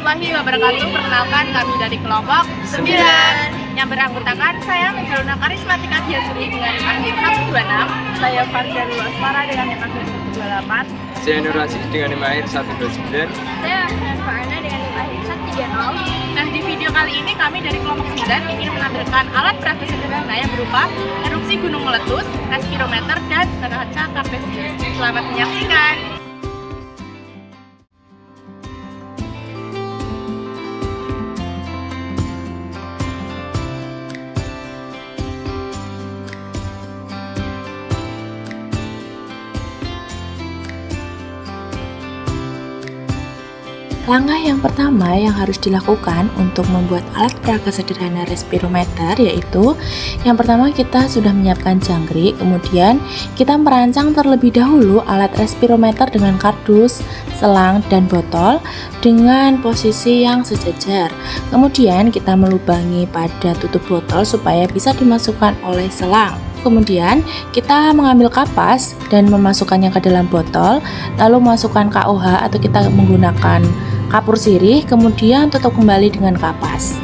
warahmatullahi wabarakatuh. Perkenalkan, kami dari kelompok 9 yang beranggotakan saya Menzaluna Karismatika Diasuri dengan NIM akhir 126. Saya Fardan Wasmara dengan NIM akhir 128. Saya Nur Aziz dengan NIM akhir 129. Saya Farana dengan NIM akhir 130. Nah, di video kali ini kami dari kelompok 9 ingin menampilkan alat peraga sederhana yang berupa erupsi gunung meletus, respirometer, dan kaca kartesius. Selamat menyaksikan. Langkah yang pertama yang harus dilakukan untuk membuat alat peraga sederhana respirometer yaitu yang pertama kita sudah menyiapkan jangkrik, kemudian kita merancang terlebih dahulu alat respirometer dengan kardus, selang, dan botol dengan posisi yang sejajar. Kemudian kita melubangi pada tutup botol supaya bisa dimasukkan oleh selang. Kemudian kita mengambil kapas dan memasukkannya ke dalam botol, lalu masukkan KOH atau kita menggunakan kapur sirih, kemudian tutup kembali dengan kapas.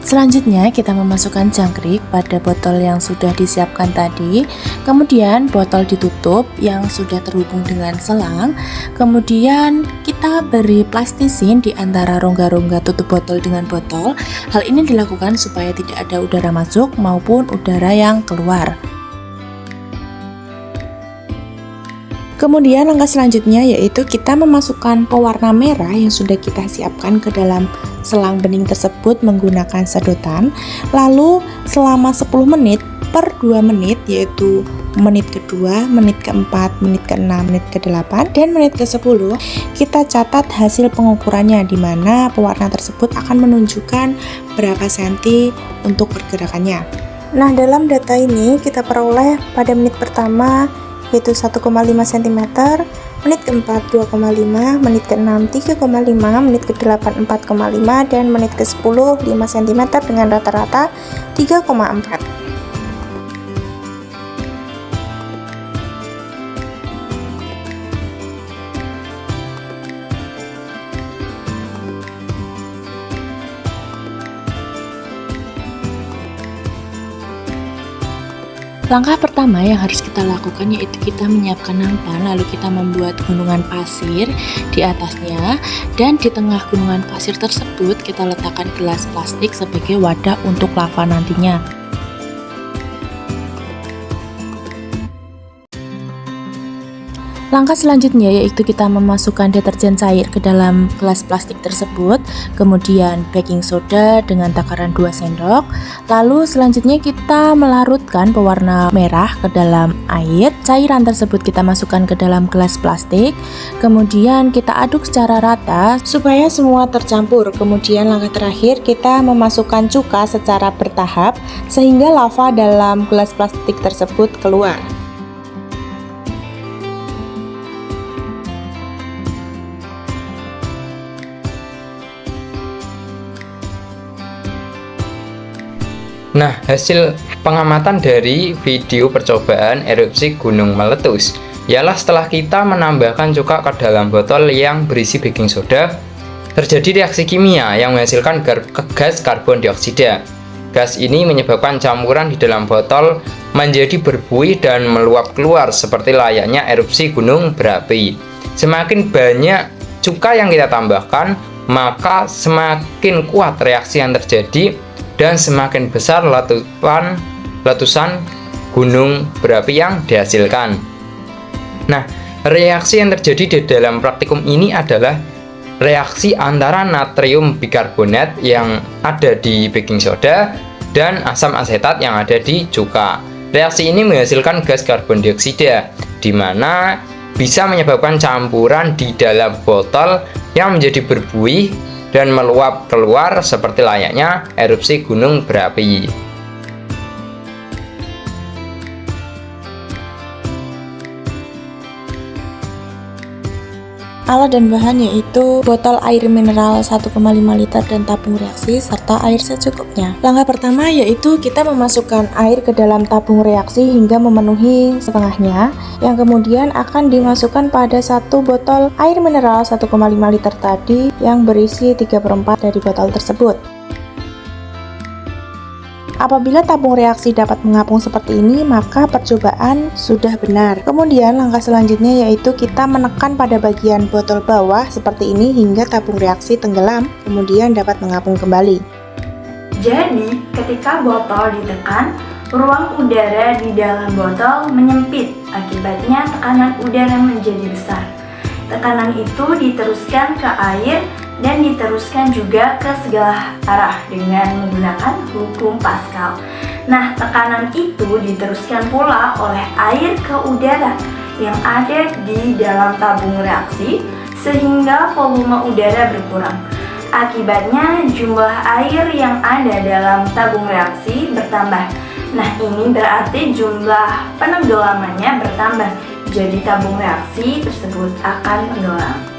Selanjutnya kita memasukkan jangkrik pada botol yang sudah disiapkan tadi. Kemudian botol ditutup yang sudah terhubung dengan selang. Kemudian kita beri plastisin di antara rongga-rongga tutup botol dengan botol. Hal ini dilakukan supaya tidak ada udara masuk maupun udara yang keluar. Kemudian langkah selanjutnya yaitu kita memasukkan pewarna merah yang sudah kita siapkan ke dalam selang bening tersebut menggunakan sedotan. Lalu selama 10 menit per 2 menit yaitu menit kedua, menit keempat, menit ke-6, menit ke-8, dan menit ke-10 kita catat hasil pengukurannya di mana pewarna tersebut akan menunjukkan berapa senti untuk pergerakannya. Nah, dalam data ini kita peroleh pada menit pertama yaitu 1,5 cm, menit keempat 2,5, menit ke-6 3,5, menit ke-8 4,5, dan menit ke-10 5 cm dengan rata-rata 3,4. Langkah pertama yang harus kita lakukan yaitu kita menyiapkan nampan, lalu kita membuat gunungan pasir di atasnya, dan di tengah gunungan pasir tersebut kita letakkan gelas plastik sebagai wadah untuk lava nantinya. Langkah selanjutnya yaitu kita memasukkan deterjen cair ke dalam gelas plastik tersebut, kemudian baking soda dengan takaran 2 sendok, lalu selanjutnya kita melarutkan pewarna merah ke dalam air. Cairan tersebut kita masukkan ke dalam gelas plastik, kemudian kita aduk secara rata supaya semua tercampur. Kemudian langkah terakhir kita memasukkan cuka secara bertahap sehingga lava dalam gelas plastik tersebut keluar. Nah, hasil pengamatan dari video percobaan erupsi gunung meletus ialah setelah kita menambahkan cuka ke dalam botol yang berisi baking soda, terjadi reaksi kimia yang menghasilkan gas karbon dioksida. Gas ini menyebabkan campuran di dalam botol menjadi berbuih dan meluap keluar seperti layaknya erupsi gunung berapi. Semakin banyak cuka yang kita tambahkan, maka semakin kuat reaksi yang terjadi dan semakin besar letusan gunung berapi yang dihasilkan. Nah, reaksi yang terjadi di dalam praktikum ini adalah reaksi antara natrium bikarbonat yang ada di baking soda dan asam asetat yang ada di cuka. Reaksi ini menghasilkan gas karbon dioksida, di mana bisa menyebabkan campuran di dalam botol yang menjadi berbuih dan meluap keluar seperti layaknya erupsi gunung berapi. Alat dan bahan yaitu botol air mineral 1,5 liter dan tabung reaksi serta air secukupnya. Langkah pertama yaitu kita memasukkan air ke dalam tabung reaksi hingga memenuhi setengahnya, yang kemudian akan dimasukkan pada satu botol air mineral 1,5 liter tadi yang berisi 3/4 dari botol tersebut. Apabila tabung reaksi dapat mengapung seperti ini, maka percobaan sudah benar. Kemudian langkah selanjutnya yaitu kita menekan pada bagian botol bawah seperti ini hingga tabung reaksi tenggelam, kemudian dapat mengapung kembali. Jadi, ketika botol ditekan, ruang udara di dalam botol menyempit. Akibatnya tekanan udara menjadi besar. Tekanan itu diteruskan ke air dan diteruskan juga ke segala arah dengan menggunakan hukum Pascal. Nah, tekanan itu diteruskan pula oleh air ke udara yang ada di dalam tabung reaksi sehingga volume udara berkurang. Akibatnya jumlah air yang ada dalam tabung reaksi bertambah. Nah, ini berarti jumlah penenggelamannya bertambah. Jadi tabung reaksi tersebut akan tenggelam.